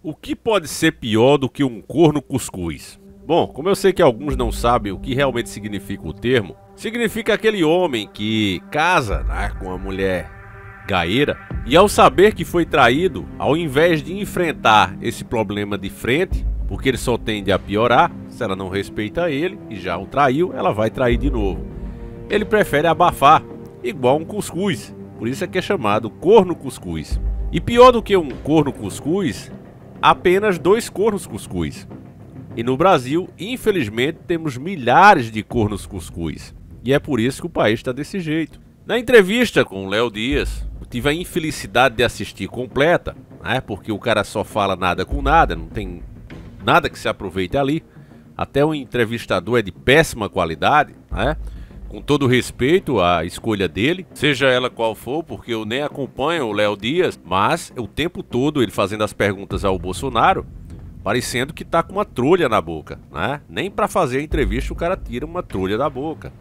O que pode ser pior do que um corno cuscuz? Bom, como eu sei que alguns não sabem o que realmente significa o termo, significa aquele homem que casa, né, com uma mulher gaeira e ao saber que foi traído, ao invés de enfrentar esse problema de frente, porque ele só tende a piorar, se ela não respeita ele e já o traiu, ela vai trair de novo. Ele prefere abafar, igual um cuscuz, por isso é que é chamado corno cuscuz. E pior do que um corno cuscuz, apenas 2 cornos cuscuz. E no Brasil, infelizmente, temos milhares de cornos cuscuz. E é por isso que o país está desse jeito. Na entrevista com o Léo Dias, eu tive a infelicidade de assistir completa, né? Porque o cara só fala nada com nada, não tem nada que se aproveite ali. Até o entrevistador é de péssima qualidade, né? Com todo respeito à escolha dele, seja ela qual for, porque eu nem acompanho o Léo Dias, mas o tempo todo ele fazendo as perguntas ao Bolsonaro, parecendo que tá com uma trolha na boca, né? Nem para fazer a entrevista o cara tira uma trolha da boca.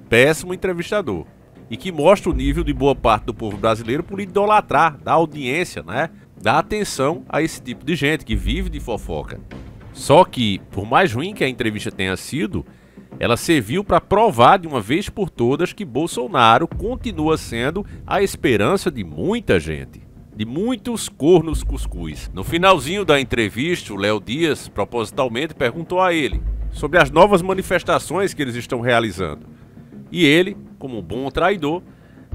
Péssimo entrevistador. E que mostra o nível de boa parte do povo brasileiro por idolatrar, dar audiência, né? Dar atenção a esse tipo de gente que vive de fofoca. Só que, por mais ruim que a entrevista tenha sido, ela serviu para provar de uma vez por todas que Bolsonaro continua sendo a esperança de muita gente, de muitos cornos cuscuz. No finalzinho da entrevista, o Léo Dias propositalmente perguntou a ele sobre as novas manifestações que eles estão realizando. E ele, como um bom traidor,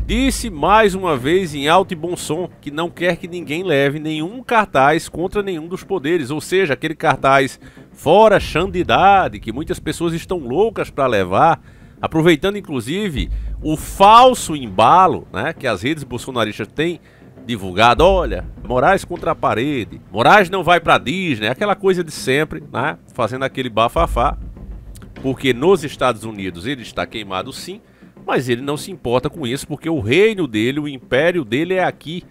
disse mais uma vez em alto e bom som que não quer que ninguém leve nenhum cartaz contra nenhum dos poderes, ou seja, aquele cartaz fora Xandidade, que muitas pessoas estão loucas para levar, aproveitando inclusive o falso embalo, né, que as redes bolsonaristas têm divulgado. Olha, Moraes contra a parede, Moraes não vai para Disney, aquela coisa de sempre, né, fazendo aquele bafafá, porque nos Estados Unidos ele está queimado sim, mas ele não se importa com isso, porque o reino dele, o império dele é aqui.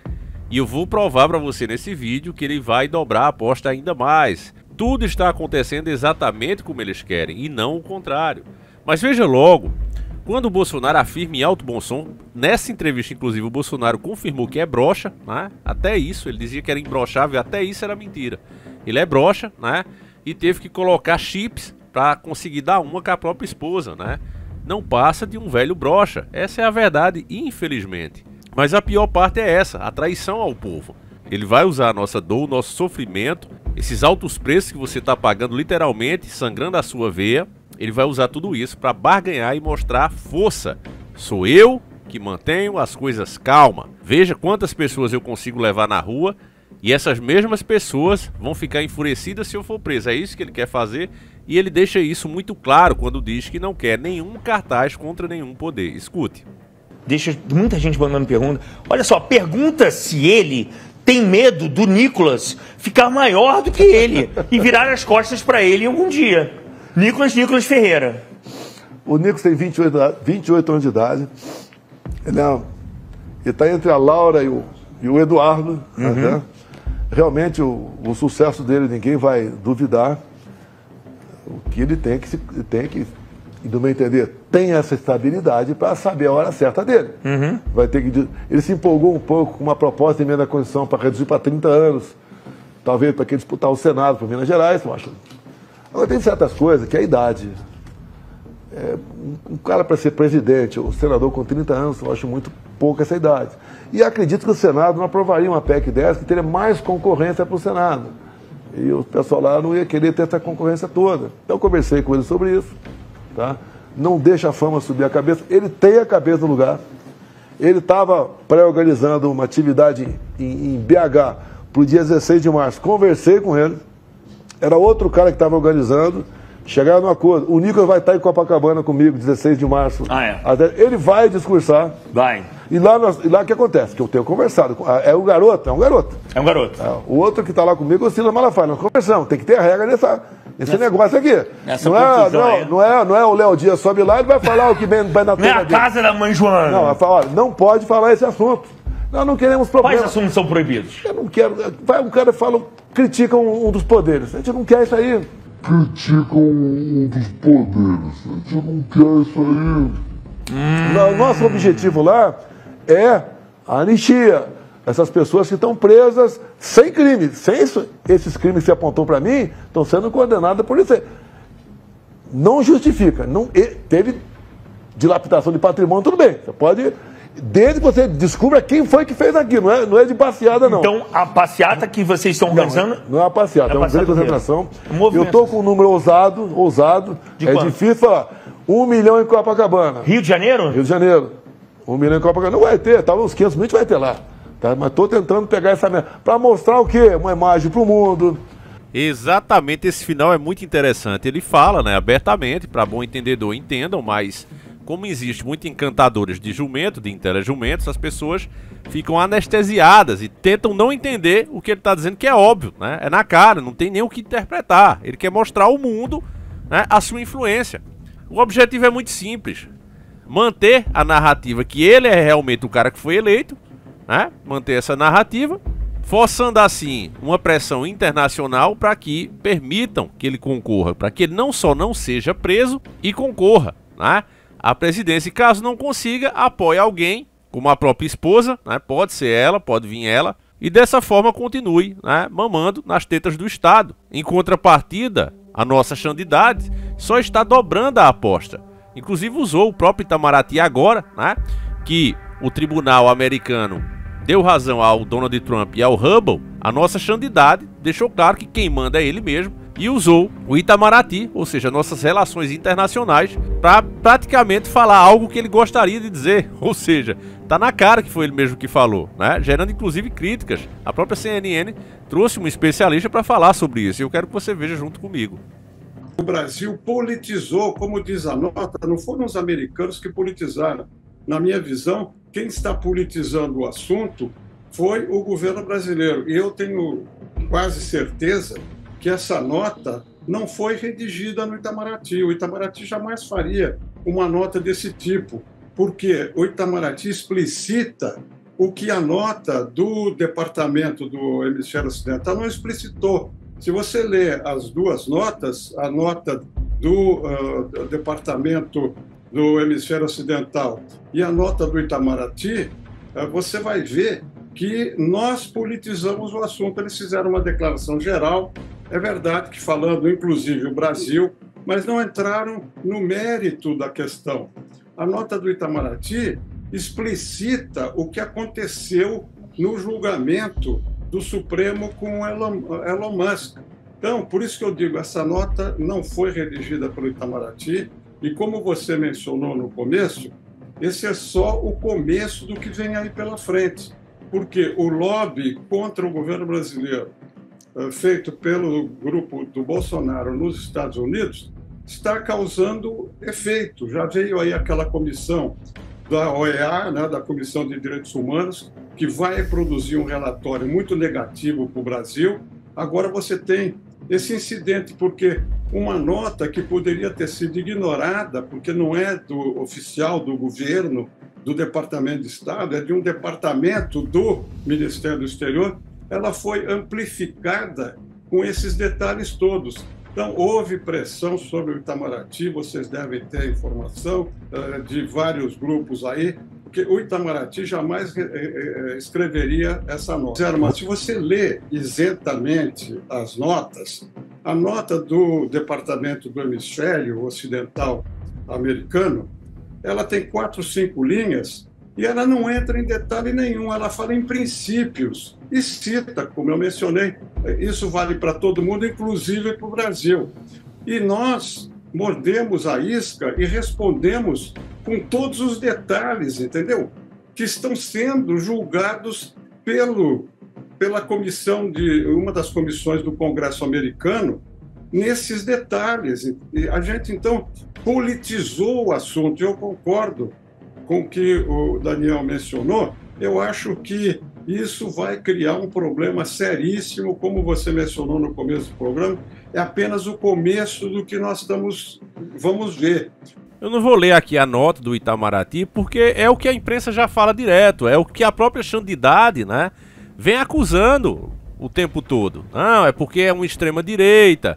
E eu vou provar para você nesse vídeo que ele vai dobrar a aposta ainda mais. Tudo está acontecendo exatamente como eles querem, e não o contrário. Mas veja logo, quando o Bolsonaro afirma em alto bom som, nessa entrevista inclusive o Bolsonaro confirmou que é broxa, né? Até isso, ele dizia que era imbrochável, até isso era mentira. Ele é broxa, né? E teve que colocar chips para conseguir dar uma com a própria esposa, né? Não passa de um velho broxa, essa é a verdade, infelizmente. Mas a pior parte é essa, a traição ao povo. Ele vai usar a nossa dor, o nosso sofrimento, esses altos preços que você está pagando literalmente, sangrando a sua veia, ele vai usar tudo isso para barganhar e mostrar força. Sou eu que mantenho as coisas calmas. Veja quantas pessoas eu consigo levar na rua e essas mesmas pessoas vão ficar enfurecidas se eu for preso. É isso que ele quer fazer. E ele deixa isso muito claro quando diz que não quer nenhum cartaz contra nenhum poder. Escute. Deixa muita gente mandando pergunta. Olha só, pergunta se ele tem medo do Nicolas ficar maior do que ele e virar as costas para ele algum dia. Nicolas Ferreira. O Nicolas tem 28 anos de idade. Ele está entre a Laura e o Eduardo. Uhum. Realmente o sucesso dele ninguém vai duvidar. O que ele tem que, do meu entender, tem essa estabilidade para saber a hora certa dele. Uhum. Ele se empolgou um pouco com uma proposta de emenda à Constituição para reduzir para 30 anos, talvez para quem disputar o Senado por Minas Gerais. Eu acho. Agora tem certas coisas que é a idade. Um cara para ser presidente, o senador com 30 anos, eu acho muito pouco essa idade. E acredito que o Senado não aprovaria uma PEC dessa que teria mais concorrência para o Senado. E o pessoal lá não ia querer ter essa concorrência toda. Eu conversei com ele sobre isso. Tá? Não deixa a fama subir a cabeça. Ele tem a cabeça no lugar. Ele estava pré-organizando uma atividade em BH para o dia 16 de março. Conversei com ele. Era outro cara que estava organizando. Chegaram no acordo. O Nicolas vai estar em Copacabana comigo, 16 de março. Ele vai discursar. Vai. E lá o que acontece? Que eu tenho conversado. É um garoto. O outro que está lá comigo é o Silas Malafaia. Nós conversamos. Tem que ter a regra nesse negócio aqui. Não é o Léo Dias sobe lá e vai falar o que vem na Não é a casa da mãe Joana. Não, vai falar, não pode falar esse assunto. Nós não queremos problemas. Quais assuntos são proibidos? Eu não quero. Vai um cara fala, critica um dos poderes. A gente não quer isso aí. Criticam um dos poderes. A gente não quer isso aí. Nosso objetivo lá é a anistia. essas pessoas que estão presas sem crime, sem esses crimes que você apontou para mim, estão sendo condenadas por isso. Não justifica. Não, teve dilapidação de patrimônio, tudo bem. Você pode... Desde que você descubra quem foi que fez aquilo, não é de passeada, não. Então, a passeata que vocês estão organizando... Não é uma passeata, é uma grande concentração. Eu estou com um número ousado. De é quanto? difícil falar. 1 milhão em Copacabana. Rio de Janeiro? Rio de Janeiro. 1 milhão em Copacabana. Não vai ter, tá, uns 500 mil vai ter lá. Tá? Mas estou tentando pegar essa... para mostrar o quê? Uma imagem para o mundo. Exatamente, esse final é muito interessante. Ele fala, né, abertamente, para bom entendedor entendam, mas... Como existe muitos encantadores de jumento, de intelejumentos, as pessoas ficam anestesiadas e tentam não entender o que ele está dizendo, que é óbvio, né? É na cara, não tem nem o que interpretar. Ele quer mostrar ao mundo, né, a sua influência. O objetivo é muito simples. Manter a narrativa que ele é realmente o cara que foi eleito, né? Manter essa narrativa, forçando assim uma pressão internacional para que permitam que ele concorra, para que ele não só não seja preso e concorra, né, a presidência. E caso não consiga, apoie alguém, como a própria esposa, né? Pode ser ela, pode vir ela, e dessa forma continue, né, mamando nas tetas do Estado. Em contrapartida, a nossa Xandidade só está dobrando a aposta. Inclusive usou o próprio Itamaraty agora, né, que o tribunal americano deu razão ao Donald Trump e ao Hubble. A nossa Xandidade deixou claro que quem manda é ele mesmo, e usou o Itamaraty, ou seja, nossas relações internacionais, para praticamente falar algo que ele gostaria de dizer. Ou seja, tá na cara que foi ele mesmo que falou, né? Gerando inclusive críticas. A própria CNN trouxe um especialista para falar sobre isso, e eu quero que você veja junto comigo. O Brasil politizou, como diz a nota, não foram os americanos que politizaram. Na minha visão, quem está politizando o assunto foi o governo brasileiro. E eu tenho quase certeza que essa nota não foi redigida no Itamaraty. O Itamaraty jamais faria uma nota desse tipo, porque o Itamaraty explicita o que a nota do Departamento do Hemisfério Ocidental não explicitou. Se você ler as duas notas, a nota do Departamento do Hemisfério Ocidental e a nota do Itamaraty, você vai ver que nós politizamos o assunto. Eles fizeram uma declaração geral. É verdade que falando, inclusive, o Brasil, mas não entraram no mérito da questão. A nota do Itamaraty explicita o que aconteceu no julgamento do Supremo com Elon Musk. Então, por isso que eu digo, essa nota não foi redigida pelo Itamaraty, e como você mencionou no começo, esse é só o começo do que vem aí pela frente, porque o lobby contra o governo brasileiro feito pelo grupo do Bolsonaro nos Estados Unidos está causando efeito. Já veio aí aquela comissão da OEA, né, da Comissão de Direitos Humanos, que vai produzir um relatório muito negativo para o Brasil. Agora você tem esse incidente, porque uma nota que poderia ter sido ignorada, porque não é do oficial do governo, do Departamento de Estado, é de um departamento do Ministério do Exterior, ela foi amplificada com esses detalhes todos. Então, houve pressão sobre o Itamaraty, vocês devem ter informação de vários grupos aí, porque o Itamaraty jamais escreveria essa nota. Mas se você lê isentamente as notas, a nota do Departamento do Hemisfério Ocidental americano, ela tem 4, 5 linhas e ela não entra em detalhe nenhum, ela fala em princípios e cita, como eu mencionei, isso vale para todo mundo, inclusive para o Brasil. E nós mordemos a isca e respondemos com todos os detalhes, entendeu? Que estão sendo julgados pela comissão uma das comissões do Congresso americano nesses detalhes. E a gente, então, politizou o assunto. Eu concordo com o que o Daniel mencionou. Eu acho que isso vai criar um problema seríssimo, como você mencionou no começo do programa. É apenas o começo do que nós vamos ver. Eu não vou ler aqui a nota do Itamaraty, porque é o que a imprensa já fala direto, é o que a própria Xandidade, né, vem acusando o tempo todo. Não, é porque é uma extrema-direita,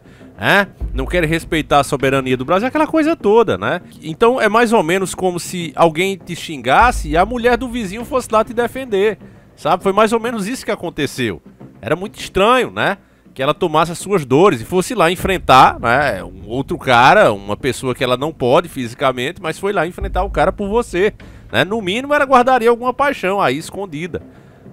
não quer respeitar a soberania do Brasil, aquela coisa toda, né? Então é mais ou menos como se alguém te xingasse e a mulher do vizinho fosse lá te defender. sabe? Foi mais ou menos isso que aconteceu. Era muito estranho, né? Que ela tomasse as suas dores e fosse lá enfrentar, né, um outro cara, uma pessoa que ela não pode fisicamente, mas foi lá enfrentar o cara por você, né? No mínimo ela guardaria alguma paixão aí escondida,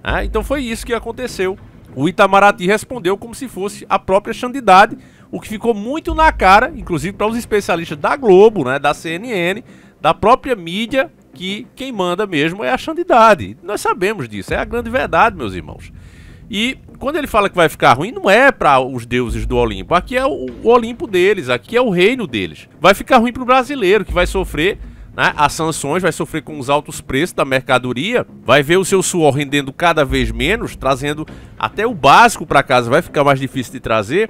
né? Então foi isso que aconteceu. O Itamaraty respondeu como se fosse a própria Xandidade, o que ficou muito na cara, inclusive para os especialistas da Globo, né, da CNN, da própria mídia, que quem manda mesmo é a Xandidade. Nós sabemos disso, é a grande verdade, meus irmãos. E quando ele fala que vai ficar ruim, não é para os deuses do Olimpo. Aqui é o Olimpo deles, aqui é o reino deles. Vai ficar ruim para o brasileiro, que vai sofrer, né, as sanções, vai sofrer com os altos preços da mercadoria, vai ver o seu suor rendendo cada vez menos, trazendo até o básico para casa, vai ficar mais difícil de trazer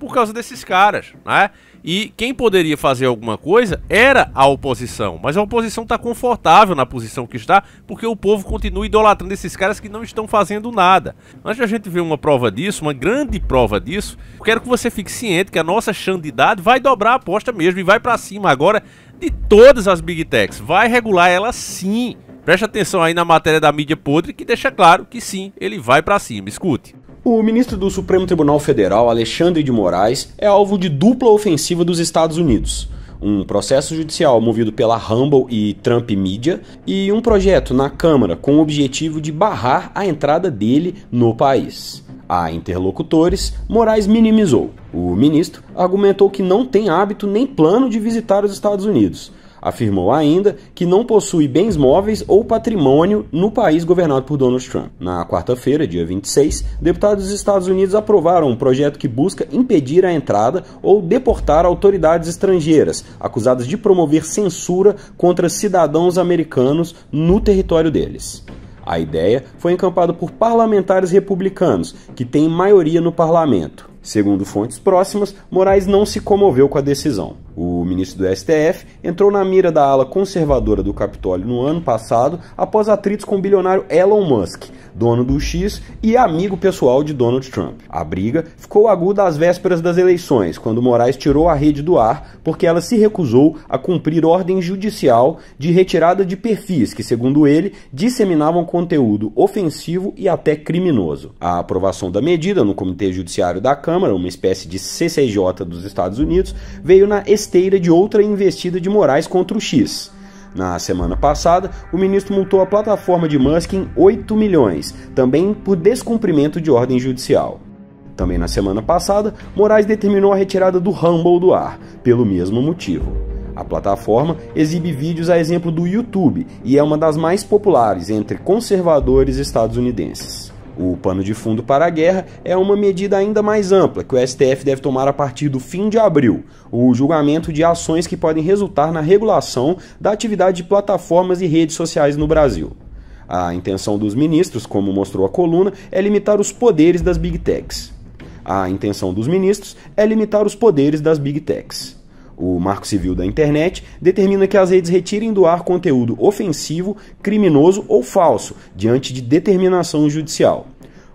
por causa desses caras, né? E quem poderia fazer alguma coisa era a oposição, mas a oposição está confortável na posição que está, porque o povo continua idolatrando esses caras que não estão fazendo nada. Antes de a gente ver uma prova disso, uma grande prova disso, eu quero que você fique ciente que a nossa Xandidade vai dobrar a aposta mesmo e vai para cima agora de todas as Big Techs, vai regular ela sim. Preste atenção aí na matéria da mídia podre que deixa claro que sim, ele vai para cima, escute. O ministro do Supremo Tribunal Federal, Alexandre de Moraes, é alvo de dupla ofensiva dos Estados Unidos. Um processo judicial movido pela Rumble e Trump Media e um projeto na Câmara com o objetivo de barrar a entrada dele no país. A interlocutores, Moraes minimizou. O ministro argumentou que não tem hábito nem plano de visitar os Estados Unidos. Afirmou ainda que não possui bens móveis ou patrimônio no país governado por Donald Trump. Na quarta-feira, dia 26, deputados dos Estados Unidos aprovaram um projeto que busca impedir a entrada ou deportar autoridades estrangeiras acusadas de promover censura contra cidadãos americanos no território deles. A ideia foi encampada por parlamentares republicanos, que têm maioria no parlamento. Segundo fontes próximas, Moraes não se comoveu com a decisão. O ministro do STF entrou na mira da ala conservadora do Capitólio no ano passado após atritos com o bilionário Elon Musk, dono do X e amigo pessoal de Donald Trump. A briga ficou aguda às vésperas das eleições, quando Moraes tirou a rede do ar porque ela se recusou a cumprir ordem judicial de retirada de perfis que, segundo ele, disseminavam conteúdo ofensivo e até criminoso. A aprovação da medida no Comitê Judiciário da Câmara, uma espécie de CCJ dos Estados Unidos, veio na esteira de outra investida de Moraes contra o X. Na semana passada, o ministro multou a plataforma de Musk em 8 milhões, também por descumprimento de ordem judicial. Também na semana passada, Moraes determinou a retirada do Rumble do ar, pelo mesmo motivo. A plataforma exibe vídeos a exemplo do YouTube e é uma das mais populares entre conservadores estadunidenses. O pano de fundo para a guerra é uma medida ainda mais ampla que o STF deve tomar a partir do fim de abril, o julgamento de ações que podem resultar na regulação da atividade de plataformas e redes sociais no Brasil. A intenção dos ministros, como mostrou a coluna, é limitar os poderes das Big Techs. O Marco Civil da Internet determina que as redes retirem do ar conteúdo ofensivo, criminoso ou falso, diante de determinação judicial.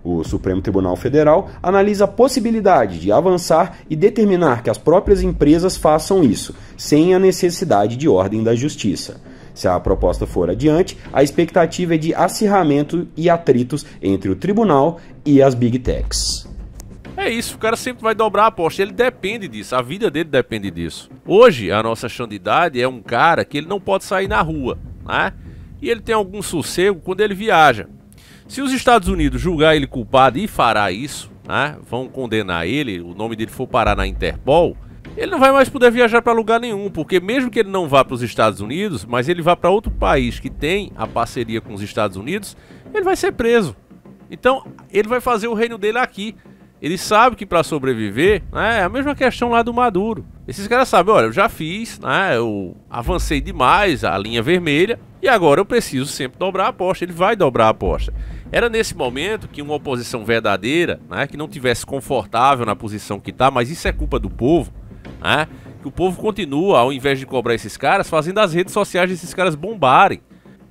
O Supremo Tribunal Federal analisa a possibilidade de avançar e determinar que as próprias empresas façam isso, sem a necessidade de ordem da Justiça. Se a proposta for adiante, a expectativa é de acirramento e atritos entre o tribunal e as Big Techs. É isso, o cara sempre vai dobrar a aposta, ele depende disso, a vida dele depende disso. Hoje, a nossa Xandidade é um cara que ele não pode sair na rua, né? E ele tem algum sossego quando ele viaja. Se os Estados Unidos julgar ele culpado e fará isso, né? Vão condenar ele, o nome dele for parar na Interpol, ele não vai mais poder viajar para lugar nenhum, porque mesmo que ele não vá para os Estados Unidos, mas ele vá para outro país que tem a parceria com os Estados Unidos, ele vai ser preso. Então, ele vai fazer o reino dele aqui. Ele sabe que para sobreviver, né, é a mesma questão lá do Maduro. Esses caras sabem, olha, eu já fiz, né, eu avancei demais a linha vermelha e agora eu preciso sempre dobrar a aposta. Ele vai dobrar a aposta. Era nesse momento que uma oposição verdadeira, né, que não tivesse confortável na posição que está, mas isso é culpa do povo, né, que o povo continua, ao invés de cobrar esses caras, fazendo as redes sociais desses caras bombarem.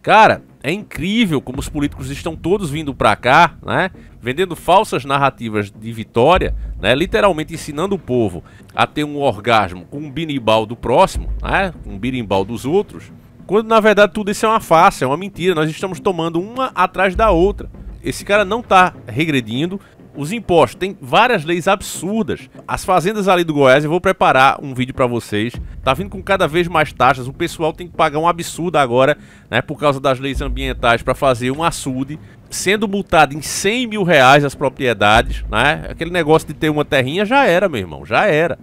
Cara, é incrível como os políticos estão todos vindo pra cá, né, vendendo falsas narrativas de vitória, né, literalmente ensinando o povo a ter um orgasmo com um birimbau do próximo, né, um birimbau dos outros, quando na verdade tudo isso é uma farsa, é uma mentira. Nós estamos tomando uma atrás da outra. esse cara não tá regredindo. Os impostos, tem várias leis absurdas. As fazendas ali do Goiás, eu vou preparar um vídeo pra vocês. Tá vindo com cada vez mais taxas. O pessoal tem que pagar um absurdo agora, né, por causa das leis ambientais, pra fazer um açude, sendo multado em 100 mil reais as propriedades, né? Aquele negócio de ter uma terrinha já era, meu irmão, já era.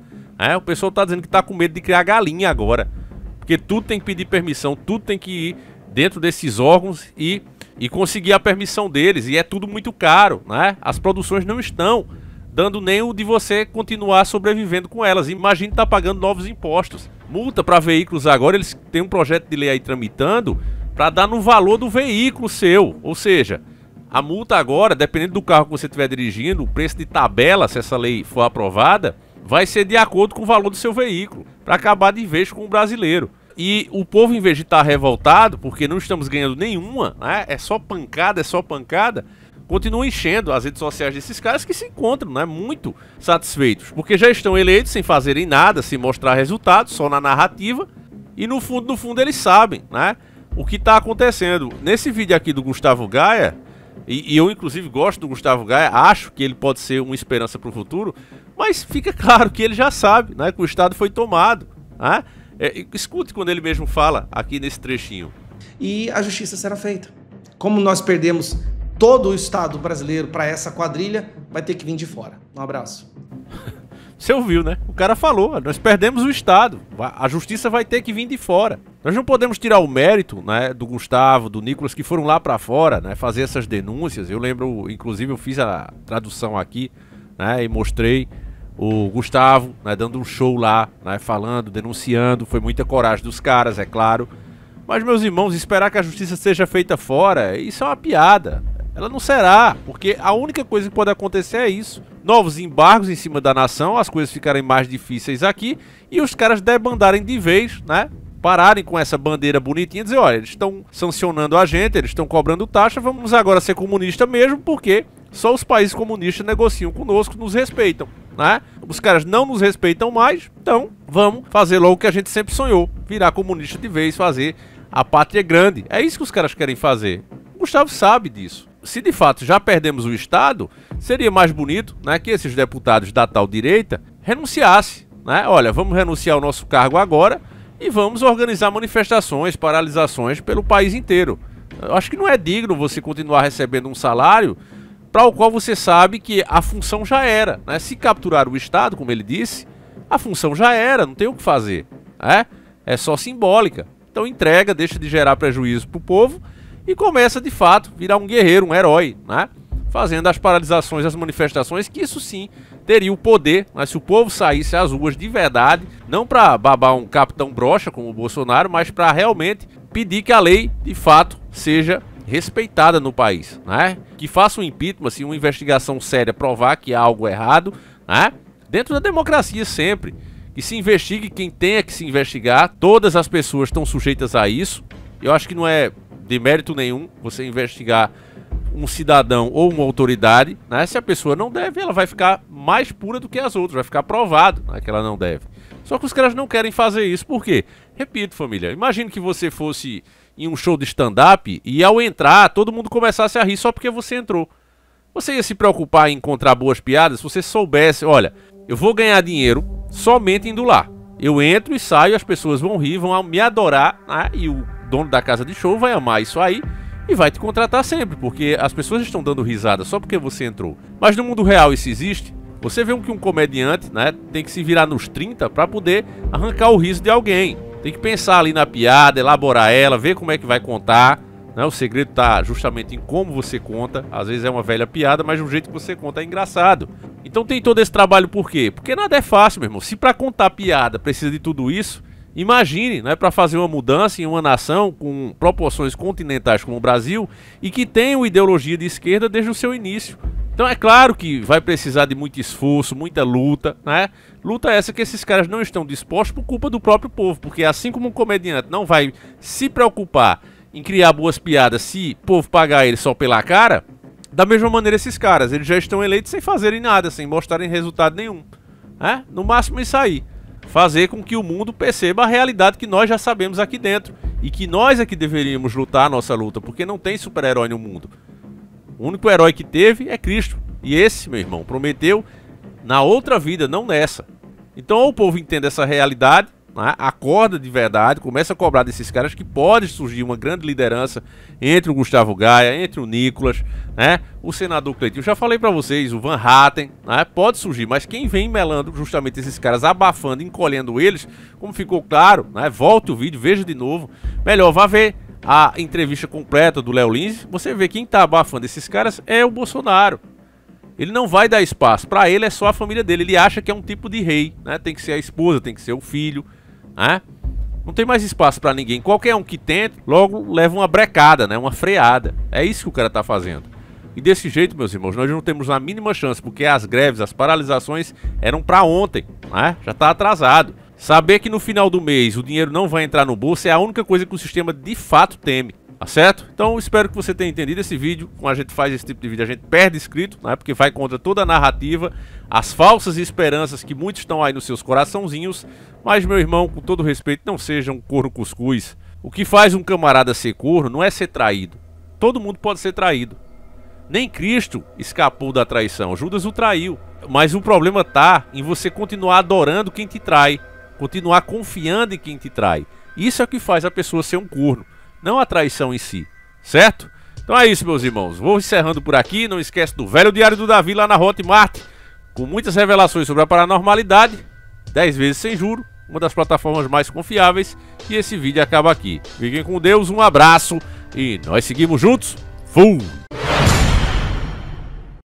O pessoal tá dizendo que tá com medo de criar galinha agora, porque tudo tem que pedir permissão, tudo tem que ir dentro desses órgãos e conseguir a permissão deles, e é tudo muito caro, né? As produções não estão dando nem o de você continuar sobrevivendo com elas. Imagine estar pagando novos impostos. Multa para veículos agora, eles têm um projeto de lei aí tramitando para dar no valor do veículo seu, ou seja, a multa agora, dependendo do carro que você estiver dirigindo, o preço de tabela, se essa lei for aprovada, vai ser de acordo com o valor do seu veículo, para acabar de vez com o brasileiro. E o povo, em vez de estar revoltado, porque não estamos ganhando nenhuma, né? É só pancada, continua enchendo as redes sociais desses caras que se encontram, né, muito satisfeitos, porque já estão eleitos sem fazerem nada, sem mostrar resultados, só na narrativa, e no fundo eles sabem, né, o que está acontecendo. Nesse vídeo aqui do Gustavo Gaia, e eu inclusive gosto do Gustavo Gaia, acho que ele pode ser uma esperança para o futuro, mas fica claro que ele já sabe, né, que o Estado foi tomado, né? Escute quando ele mesmo fala aqui nesse trechinho. E a justiça será feita. Como nós perdemos todo o Estado brasileiro para essa quadrilha, vai ter que vir de fora. Um abraço. Você ouviu, né? O cara falou, nós perdemos o Estado. A justiça vai ter que vir de fora. Nós não podemos tirar o mérito, né, do Gustavo, do Nicolas, que foram lá para fora, né, fazer essas denúncias. Eu lembro, inclusive, eu fiz a tradução aqui, né, e mostrei o Gustavo, né, dando um show lá, né, falando, denunciando. Foi muita coragem dos caras, é claro. Mas, meus irmãos, esperar que a justiça seja feita fora, isso é uma piada. Ela não será, porque a única coisa que pode acontecer é isso. Novos embargos em cima da nação, as coisas ficarem mais difíceis aqui e os caras debandarem de vez, né? Pararem com essa bandeira bonitinha e dizer, olha, eles estão sancionando a gente, eles estão cobrando taxa, vamos agora ser comunista mesmo, porque só os países comunistas negociam conosco, nos respeitam, né? Os caras não nos respeitam mais, então vamos fazer logo o que a gente sempre sonhou, virar comunista de vez, fazer a pátria grande. É isso que os caras querem fazer. O Gustavo sabe disso. Se de fato já perdemos o Estado, seria mais bonito, né, que esses deputados da tal direita renunciassem, né? Olha, vamos renunciar ao nosso cargo agora e vamos organizar manifestações, paralisações pelo país inteiro. Eu acho que não é digno você continuar recebendo um salário para o qual você sabe que a função já era, né? Se capturar o Estado, como ele disse, a função já era, não tem o que fazer, né? É só simbólica. Então entrega, deixa de gerar prejuízo para o povo e começa de fato a virar um guerreiro, um herói, né? Fazendo as paralisações, as manifestações, que isso sim teria o poder, mas se o povo saísse às ruas de verdade, não para babar um capitão broxa como o Bolsonaro, mas para realmente pedir que a lei de fato seja respeitada no país, né? Que faça um impeachment, assim, uma investigação séria, provar que há algo errado, né? Dentro da democracia sempre, que se investigue quem tenha que se investigar, todas as pessoas estão sujeitas a isso. Eu acho que não é de mérito nenhum você investigar um cidadão ou uma autoridade, né? Se a pessoa não deve, ela vai ficar mais pura do que as outras, vai ficar provado, né, que ela não deve. Só que os caras não querem fazer isso, por quê? Repito, família, imagine que você fosse em um show de stand-up e ao entrar, todo mundo começasse a rir só porque você entrou. Você ia se preocupar em encontrar boas piadas se você soubesse, olha, eu vou ganhar dinheiro somente indo lá. Eu entro e saio, as pessoas vão rir, vão me adorar, né? E o dono da casa de show vai amar isso aí e vai te contratar sempre, porque as pessoas estão dando risada só porque você entrou. Mas no mundo real isso existe? Você vê que um comediante, né, tem que se virar nos 30 para poder arrancar o riso de alguém. Tem que pensar ali na piada, elaborar ela, ver como é que vai contar, né? O segredo tá justamente em como você conta. Às vezes é uma velha piada, mas o jeito que você conta é engraçado. Então tem todo esse trabalho por quê? Porque nada é fácil, meu irmão. Se para contar piada precisa de tudo isso, imagine, né, para fazer uma mudança em uma nação com proporções continentais como o Brasil e que tem uma ideologia de esquerda desde o seu início. Então é claro que vai precisar de muito esforço, muita luta, né? Luta essa que esses caras não estão dispostos por culpa do próprio povo, porque assim como um comediante não vai se preocupar em criar boas piadas se o povo pagar ele só pela cara, da mesma maneira esses caras, eles já estão eleitos sem fazerem nada, sem mostrarem resultado nenhum, né? No máximo isso aí, fazer com que o mundo perceba a realidade que nós já sabemos aqui dentro e que nós é que deveríamos lutar a nossa luta, porque não tem super-herói no mundo. O único herói que teve é Cristo. E esse, meu irmão, prometeu na outra vida, não nessa. Então ou o povo entende essa realidade, né, acorda de verdade, começa a cobrar desses caras que pode surgir uma grande liderança entre o Gustavo Gaia, entre o Nicolas, né, o senador Cleitinho. Eu já falei pra vocês, o Van Hatten, né, pode surgir, mas quem vem melando justamente esses caras, abafando, encolhendo eles, como ficou claro, né, volte o vídeo, veja de novo, melhor, vá ver a entrevista completa do Léo Lins, você vê quem tá abafando esses caras é o Bolsonaro. Ele não vai dar espaço, pra ele é só a família dele, ele acha que é um tipo de rei, né, tem que ser a esposa, tem que ser o filho, né? Não tem mais espaço pra ninguém. Qualquer um que tente, logo leva uma brecada, né? Uma freada. É isso que o cara tá fazendo. E desse jeito, meus irmãos, nós não temos a mínima chance, porque as greves, as paralisações eram pra ontem, né? Já tá atrasado. Saber que no final do mês o dinheiro não vai entrar no bolso é a única coisa que o sistema de fato teme. Tá certo? Então espero que você tenha entendido esse vídeo. Quando a gente faz esse tipo de vídeo, a gente perde inscrito, né? Porque vai contra toda a narrativa, as falsas esperanças que muitos estão aí nos seus coraçãozinhos. Mas, meu irmão, com todo respeito, não seja um corno cuscuz. O que faz um camarada ser corno não é ser traído. Todo mundo pode ser traído. Nem Cristo escapou da traição, Judas o traiu. Mas o problema tá em você continuar adorando quem te trai, continuar confiando em quem te trai. Isso é o que faz a pessoa ser um corno, não a traição em si, certo? Então é isso, meus irmãos, vou encerrando por aqui. Não esquece do Velho Diário do Davi lá na Hotmart, com muitas revelações sobre a paranormalidade, 10 vezes sem juro, uma das plataformas mais confiáveis. E esse vídeo acaba aqui. Fiquem com Deus, um abraço e nós seguimos juntos. Fui!